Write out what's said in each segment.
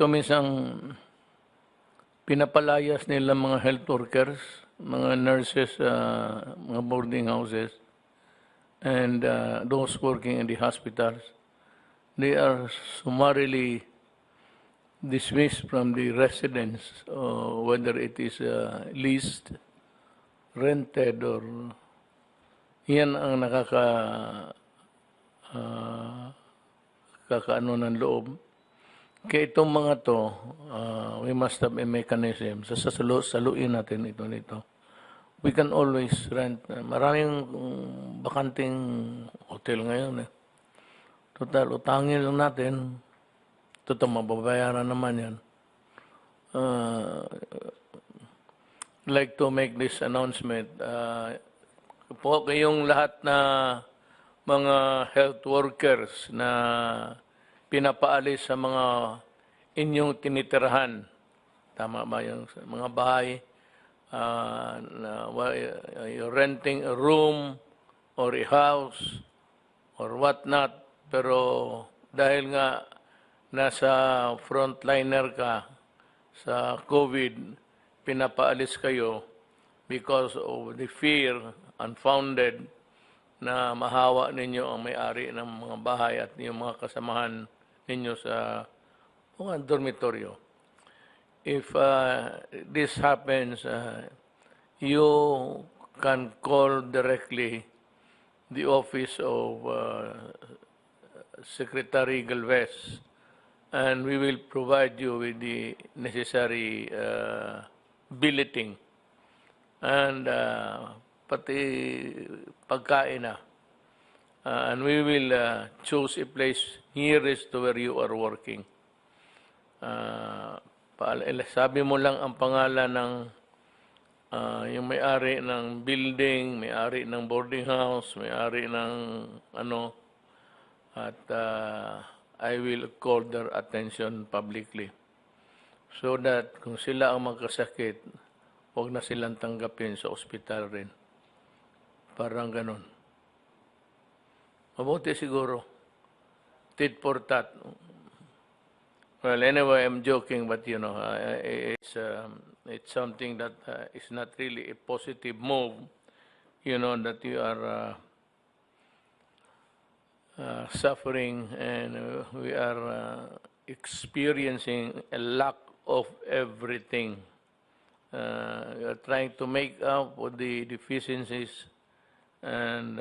minsan pinapalayas nila mga health workers, mga nurses, mga boarding houses, and those working in the hospitals. They are summarily dismissed from the residence, whether it is leased, rented, or yan ang kakaano ng loob. Kaya itong mga to, we must have a mechanism. Saluin natin ito nito. We can always rent. Maraming bakanting hotel ngayon. Total, utangin lang natin. Total, mababayaran naman yan. Like to make this announcement. Po kayong lahat na mga health workers na pinapaalis sa mga inyong tinitirahan. Tama ba yung mga bahay? You're renting a room or a house or whatnot. Pero dahil nga nasa frontliner ka sa COVID, pinapaalis kayo because of the fear, unfounded, na mahawa ninyo ang may-ari ng mga bahay at yung mga kasamahan ninyo sa mga dormitoryo. If this happens, you can call directly the office of Secretary Galvez, and we will provide you with the necessary billeting and pati pagkain na. And we will choose a place nearest to where you are working. Sabi mo lang ang pangalan ng yung may-ari ng building, may-ari ng boarding house, may-ari ng ano, at I will call their attention publicly. So that kung sila ang magkasakit, huwag na silang tanggapin sa ospital rin. Parang ganun. Mabuti siguro. Tit for tat. Well, anyway, I'm joking, but you know, it's something that is not really a positive move. You know, that you are suffering, and we are experiencing a lack of everything. We are trying to make up for the deficiencies, and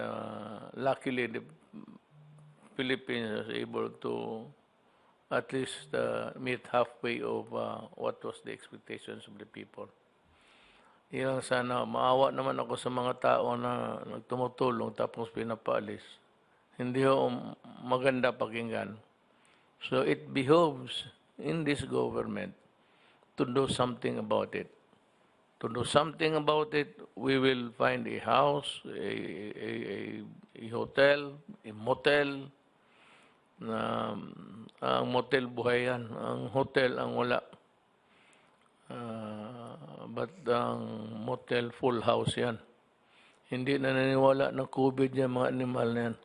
luckily the Philippines was able to at least meet halfway of what was the expectations of the people. Yan sana, maawa naman ako sa mga tao na nagtumutulong tapos pinapaalis. Hindi ho maganda pakinggan. So it behoves in this government to do something about it. To do something about it, we will find a house, a hotel, a motel. Ang motel buhay yan. Ang hotel ang wala. But ang motel full house yan. Hindi na naniniwala ng COVID yan mga animal na yan.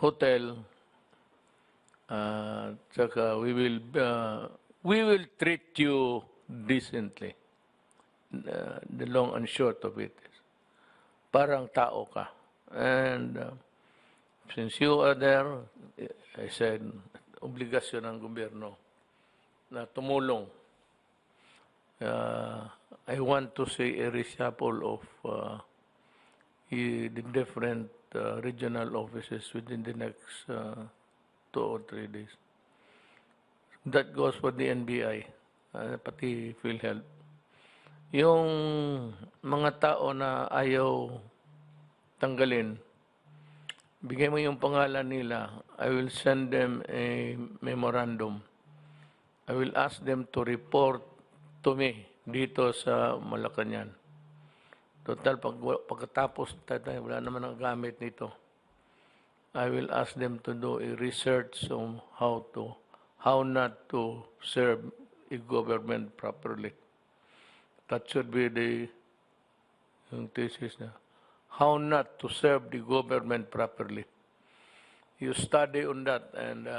Hotel, tsaka we will treat you decently. The long and short of it is, parang tao ka. And since you are there, I said, obligasyon ng gobyerno na tumulong. I want to say a reshuffle of the different regional offices within the next 2 or 3 days. That goes for the NBI, pati PhilHealth. Yung mga tao na ayaw tanggalin, bigay mo yung pangalan nila. I will send them a memorandum. I will ask them to report to me dito sa Malacanang. Total, pagkatapos wala naman ang gamit nito. I will ask them to do a research on how not to serve a government properly. That should be yung thesis na. How not to serve the government properly. You study on that, and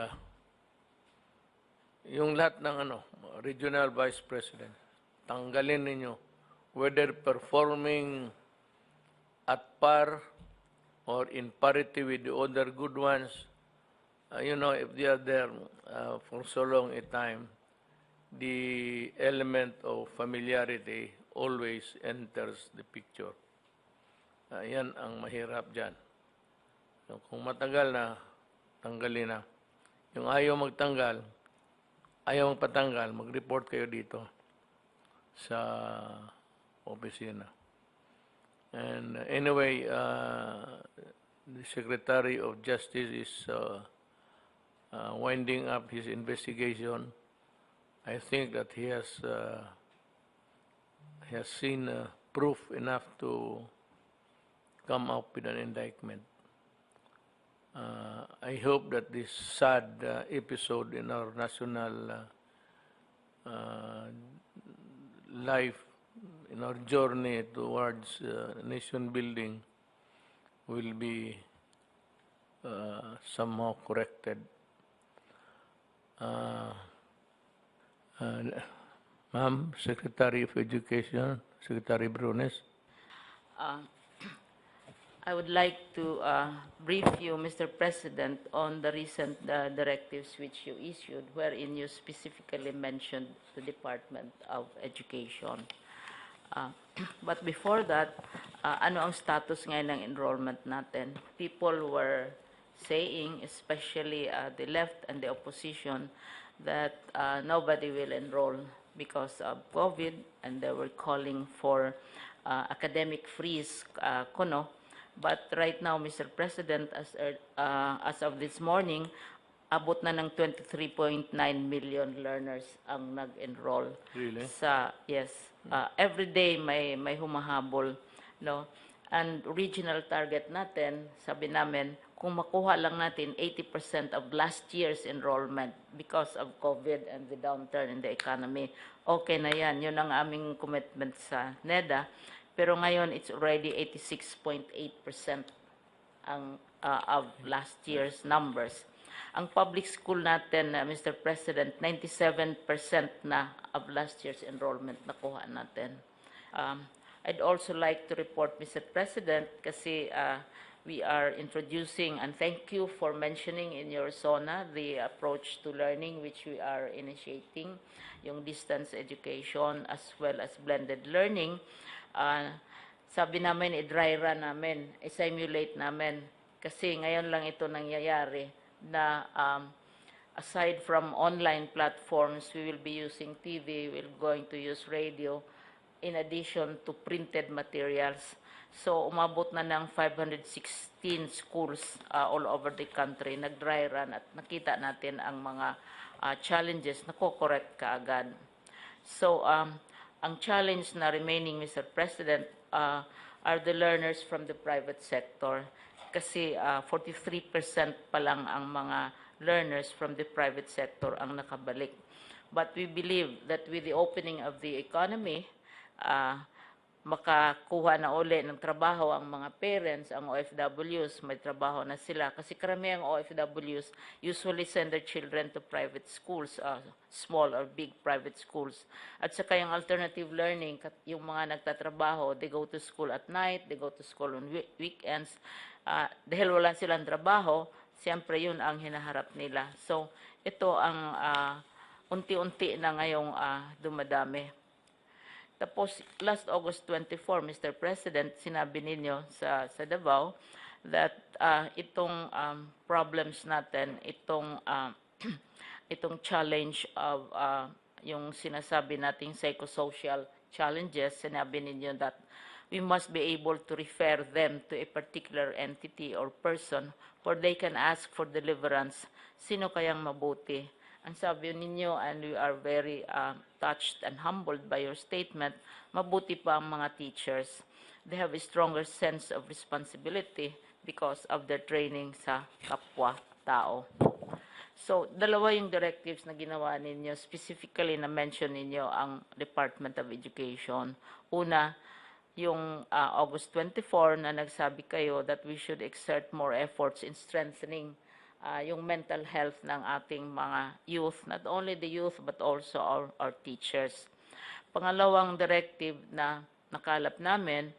yung lahat ng regional vice president, tanggalin ninyo whether performing at par or in parity with the other good ones. If they are there for so long a time, the element of familiarity always enters the picture. Yan ang mahirap dyan. So, kung matagal na, tanggalin na. Yung ayaw magtanggal, ayaw magpatanggal, mag-report kayo dito sa opisina. And anyway, the Secretary of Justice is winding up his investigation. I think that he has seen proof enough to come up with an indictment. I hope that this sad episode in our national life, in our journey towards nation building, will be somehow corrected. Ma'am, Secretary of Education, Secretary Brunes. I would like to brief you, Mr. President, on the recent directives which you issued, wherein you specifically mentioned the Department of Education. But before that, ano ang status ngayon ng enrollment natin? People were saying, especially the left and the opposition, that nobody will enroll because of COVID, and they were calling for academic freeze, kuno. But right now, Mr. President, as of this morning, abot na ng 23.9 million learners ang nag-enroll. Really? Yes. Every day may humahabol, no? And regional target natin, sabi namin, kung makuha lang natin 80% of last year's enrollment because of COVID and the downturn in the economy, okay na yan. Yun ang aming commitment sa NEDA. Pero ngayon, it's already 86.8% of last year's numbers. Ang public school natin, Mr. President, 97% na of last year's enrollment nakuha natin. I'd also like to report, Mr. President, kasi we are introducing, and thank you for mentioning in your SONA, the approach to learning which we are initiating, yung distance education as well as blended learning. Sabi namin, i-dry run namin, i-simulate namin, kasi ngayon lang ito nangyayari na aside from online platforms, we will be using TV, we're going to use radio, in addition to printed materials. So, umabot na ng 516 schools all over the country, nag-dry run at nakita natin ang mga challenges na ko-correct kaagad. So, ang challenge na remaining, Mr. President, are the learners from the private sector. Kasi 43% pa lang ang mga learners from the private sector ang nakabalik. But we believe that with the opening of the economy, makakuha na uli ng trabaho ang mga parents, ang OFWs, may trabaho na sila. Kasi karamihan OFWs usually send their children to private schools, small or big private schools. At saka yung alternative learning, yung mga nagtatrabaho, they go to school at night, they go to school on weekends. Dahil wala silang trabaho, siyempre yun ang hinaharap nila. So, ito ang unti-unti na ngayong dumadami. Tapos, last August 24, Mr. President, sinabi ninyo sa Davao that itong problems natin, itong challenge of yung sinasabi nating psychosocial challenges, sinabi ninyo that we must be able to refer them to a particular entity or person where they can ask for deliverance. Sino kayang mabuti? Ang sabi ninyo, and we are very touched and humbled by your statement, mabuti pa ang mga teachers. They have a stronger sense of responsibility because of their training sa kapwa-tao. So, dalawa yung directives na ginawa ninyo, specifically na mention ninyo ang Department of Education. Una, yung August 24 na nagsabi kayo that we should exert more efforts in strengthening yung mental health ng ating mga youth, not only the youth but also our teachers. Pangalawang directive na nakalap namin,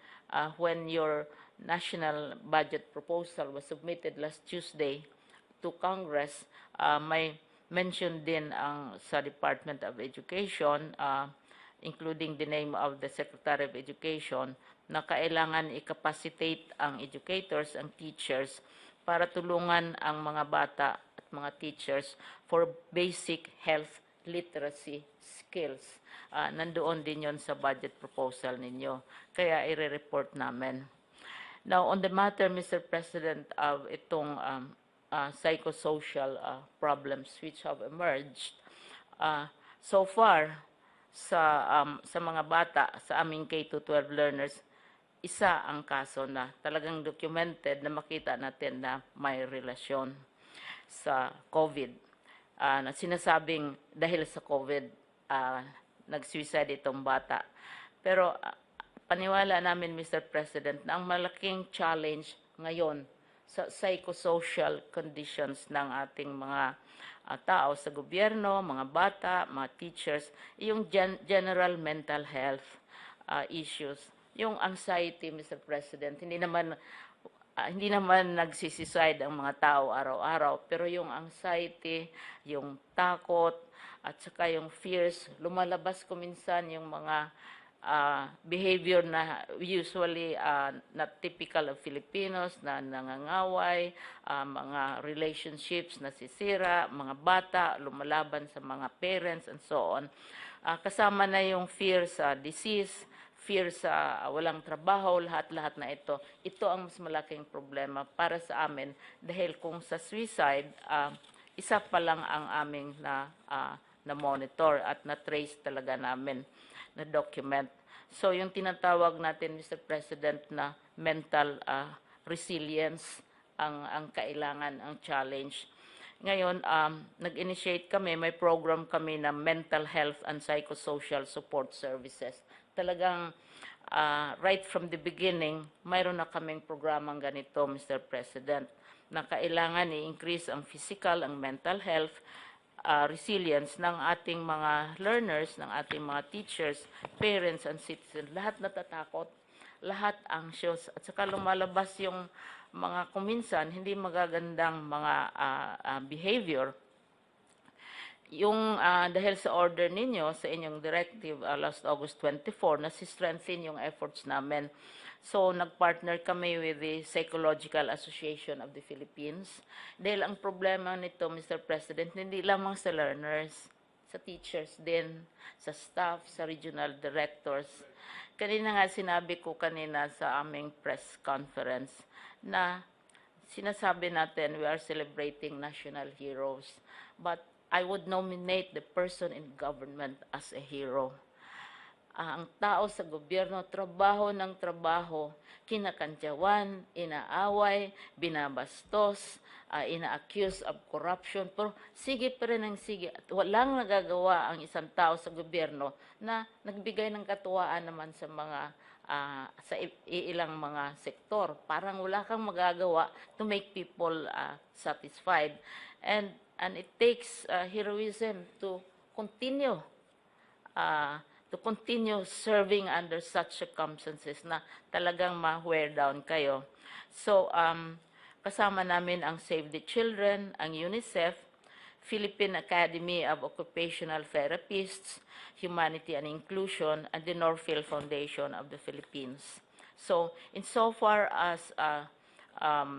when your national budget proposal was submitted last Tuesday to Congress, may mention din ang sa Department of Education, including the name of the Secretary of Education, na kailangan i-capacitate ang educators, ang teachers, para tulungan ang mga bata at mga teachers for basic health literacy skills. Nandoon din yon sa budget proposal ninyo. Kaya i-report namin. Now, on the matter, Mr. President, of itong psychosocial problems which have emerged, so far, sa mga bata, sa aming K-12 learners, isa ang kaso na talagang documented na makita natin na may relasyon sa COVID. Na sinasabing dahil sa COVID, nag-suicide itong bata. Pero paniwala namin, Mr. President, na ang malaking challenge ngayon sa psychosocial conditions ng ating mga tao sa gobyerno, mga bata, mga teachers, yung general mental health issues. Yung anxiety, Mr. President, hindi naman nagsisisuicide ang mga tao araw-araw, pero yung anxiety, yung takot, at saka yung fears, lumalabas ko minsan yung mga behavior na usually not typical of Filipinos, na nangangaway, mga relationships na sisira, mga bata, lumalaban sa mga parents, and so on. Kasama na yung fear sa disease, fear sa walang trabaho, lahat-lahat na ito. Ito ang mas malaking problema para sa amin dahil kung sa suicide, isa pa lang ang aming na-monitor at na-trace talaga namin, na-document. So yung tinatawag natin, Mr. President, na mental resilience ang kailangan, ang challenge. Ngayon, nag-initiate kami, may program kami na mental health and psychosocial support services. Talagang right from the beginning, mayroon na kaming programang ganito, Mr. President, na kailangan i-increase ang physical, ang mental health, resilience ng ating mga learners, ng ating mga teachers, parents, and citizens. Lahat natatakot, lahat anxious, at saka lumalabas yung mga kuminsan hindi magagandang mga behavior. Yung dahil sa order ninyo, sa inyong directive last August 24, nasi-strengthen yung efforts namin. So, nag-partner kami with the Psychological Association of the Philippines. Dahil ang problema nito, Mr. President, hindi lamang sa learners, sa teachers din, sa staff, sa regional directors. Kanina nga sinabi ko kanina sa aming press conference na sinasabi natin we are celebrating national heroes. But I would nominate the person in government as a hero. Ang tao sa gobyerno, trabaho ng trabaho, kinakantyawan, inaaway, binabastos, ina-accuse of corruption, pero sige pa rin ang sige. At walang nagagawa ang isang tao sa gobyerno na nagbigay ng katuwaan naman sa mga sa ilang mga sektor. Parang wala kang magagawa to make people satisfied. And it takes heroism to continue serving under such circumstances na talagang ma-wear down kayo. So, kasama namin ang Save the Children, ang UNICEF, Philippine Academy of Occupational Therapists, Humanity and Inclusion, and the Northfield Foundation of the Philippines. So, insofar as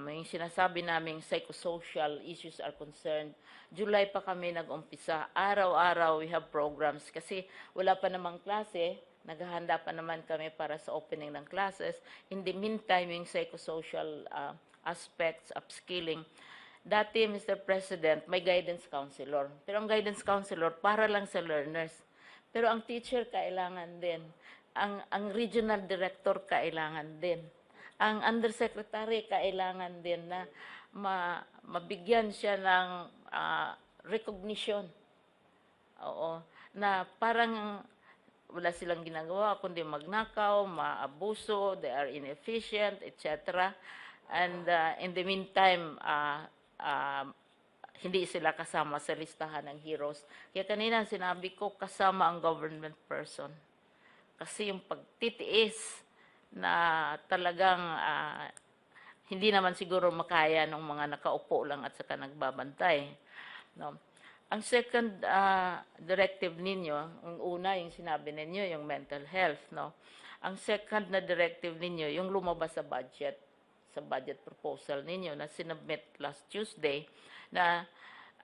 yung sinasabi naming psychosocial issues are concerned, July pa kami nag-umpisa. Araw-araw we have programs kasi wala pa namang klase, naghahanda pa naman kami para sa opening ng classes. In the meantime, yung psychosocial aspects, upskilling. Dati, Mr. President, may guidance counselor. Pero ang guidance counselor, para lang sa learners. Pero ang teacher, kailangan din. Ang regional director, kailangan din. Ang undersecretary, kailangan din na mabigyan siya ng recognition. Oo. Na parang wala silang ginagawa, kundi magnakaw, maabuso, they are inefficient, etc. And in the meantime, hindi sila kasama sa listahan ng heroes. Kaya kanina sinabi ko, kasama ang government person. Kasi yung pagtitiis na talagang hindi naman siguro makaya ng mga nakaupo lang at saka nagbabantay. No? Ang second directive ninyo, ang una yung sinabi ninyo, yung mental health. No? Ang second na directive ninyo, yung lumabas sa budget proposal ninyo na sinubmit last Tuesday, na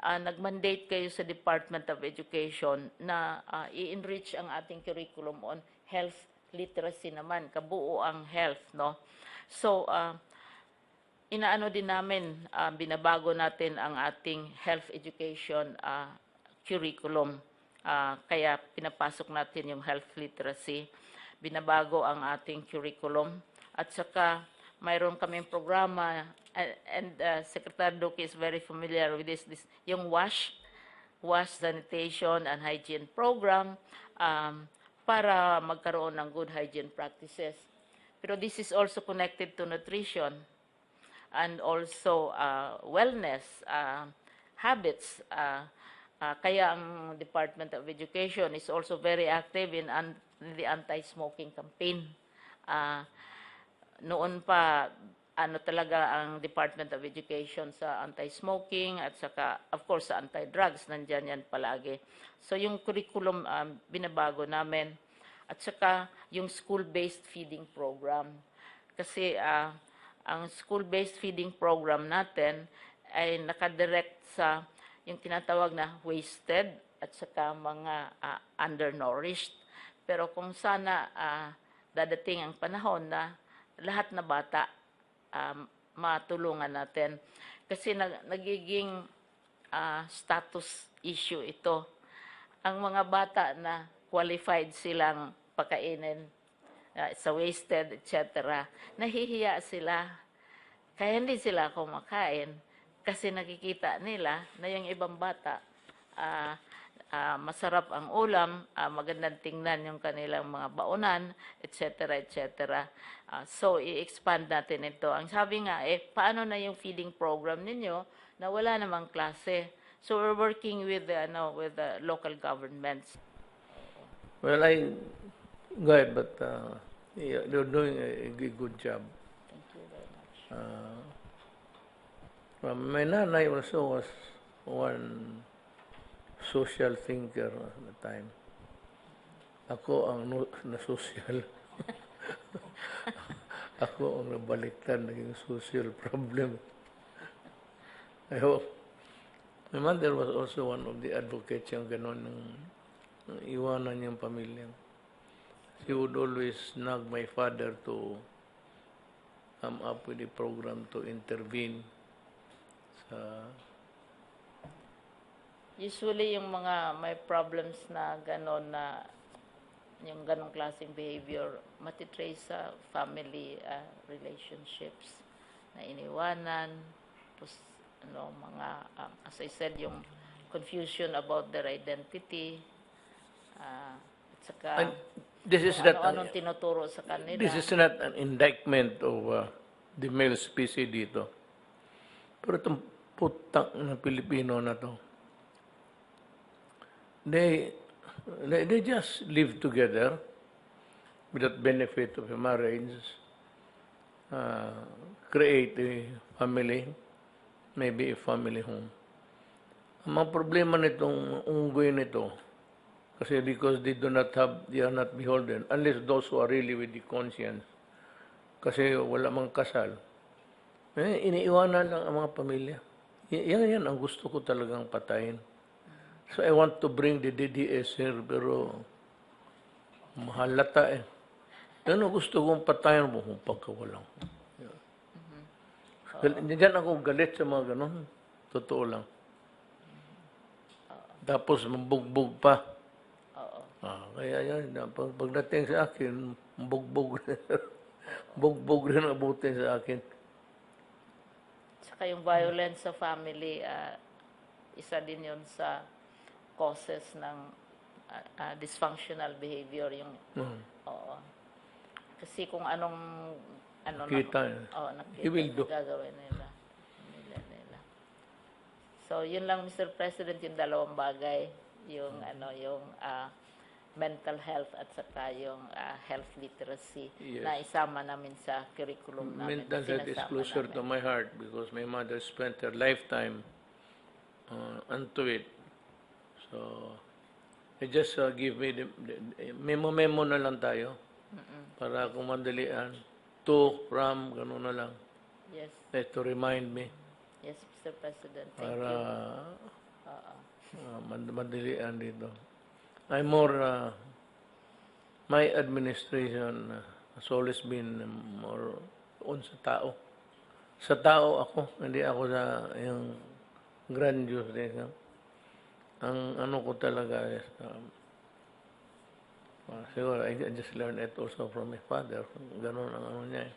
nag-mandate kayo sa Department of Education na i-enrich ang ating curriculum on health literacy naman, kabuo ang health, no? So, inaano din namin, binabago natin ang ating health education curriculum. Kaya pinapasok natin yung health literacy, binabago ang ating curriculum, at saka mayroon kaming programa, and Secretary Duque is very familiar with this yung WASH Sanitation and Hygiene Program, para magkaroon ng good hygiene practices. Pero this is also connected to nutrition and also wellness habits. Kaya ang Department of Education is also very active in the anti-smoking campaign. Noon pa, talaga ang Department of Education sa anti-smoking at saka, of course, sa anti-drugs, nandyan yan palagi. So, yung curriculum binabago namin, at saka yung school-based feeding program. Kasi ang school-based feeding program natin ay nakadirect sa yung tinatawag na wasted at saka mga undernourished. Pero kung sana dadating ang panahon na lahat na bata matulungan natin. Kasi nagiging status issue ito. Ang mga bata na qualified silang pakainin sa wasted, etc., nahihiya sila. Kaya hindi sila kumakain kasi nakikita nila na yung ibang bata masarap ang ulam, magandang tingnan yung kanilang mga baonan, etc., etc. So, i-expand natin ito. Ang sabi nga, paano na yung feeding program ninyo na wala namang klase? So, we're working with the local governments. Well, go ahead, but you're doing a good job. Thank you very much. My nanay also was one social thinker at the time. Ako ang na-social. Ako ang nabaliktad, naging social problem. I hope. My mother was also one of the advocates yung gano'n, ng iwanan yung pamilya. She would always nag my father to come up with a program to intervene sa... Usually, yung mga may problems na gano'n, na yung ganong klaseng behavior, matitrace sa family relationships na iniwanan, tapos mga, as I said, yung confusion about their identity, at saka This is not anong tinuturo sa kanila. This is not an indictment of the male species dito. Pero itong putang na Pilipino na to, they just live together without benefit of a marriage, create a family, maybe a family home. Ang mga problema nitong unggoy nito, kasi because they are not beholden, unless those who are really with the conscience, kasi wala mang kasal, iniiwanan lang ang mga pamilya. Yan ang gusto ko talagang patayin. So I want to bring the DDS here, pero mahalata eh. Yan ang gusto kong patayin mo kung pagkawalang. Diyan ako galit sa mga ganon. Totoo lang. Tapos mabugbog pa. Kaya yan, pagdating sa akin, bugbog rin abutin sa akin. Saka yung violence sa family, isa din yun sa causes ng dysfunctional behavior. Yung, oo. Kasi kung anong Kita. nakita He will do. gagawin nila. So, yun lang, Mr. President, yung dalawang bagay, yung mental health at saka yung health literacy Yes. na isama namin sa curriculum namin. Mental health is sinasama closer to namin. my heart because my mother spent her lifetime onto it. So, they just give me the memo na lang tayo para kung madalian. To, from, gano'n na lang. Yes, To remind me yes, Mr. President. Thank para you. madalian dito. I'm more, my administration has always been more on sa tao. Sa tao ako, hindi ako sa yung grandiose. Ang ano ko talaga is, siguro I just learned it also from my father. Ganun ang ano niya eh.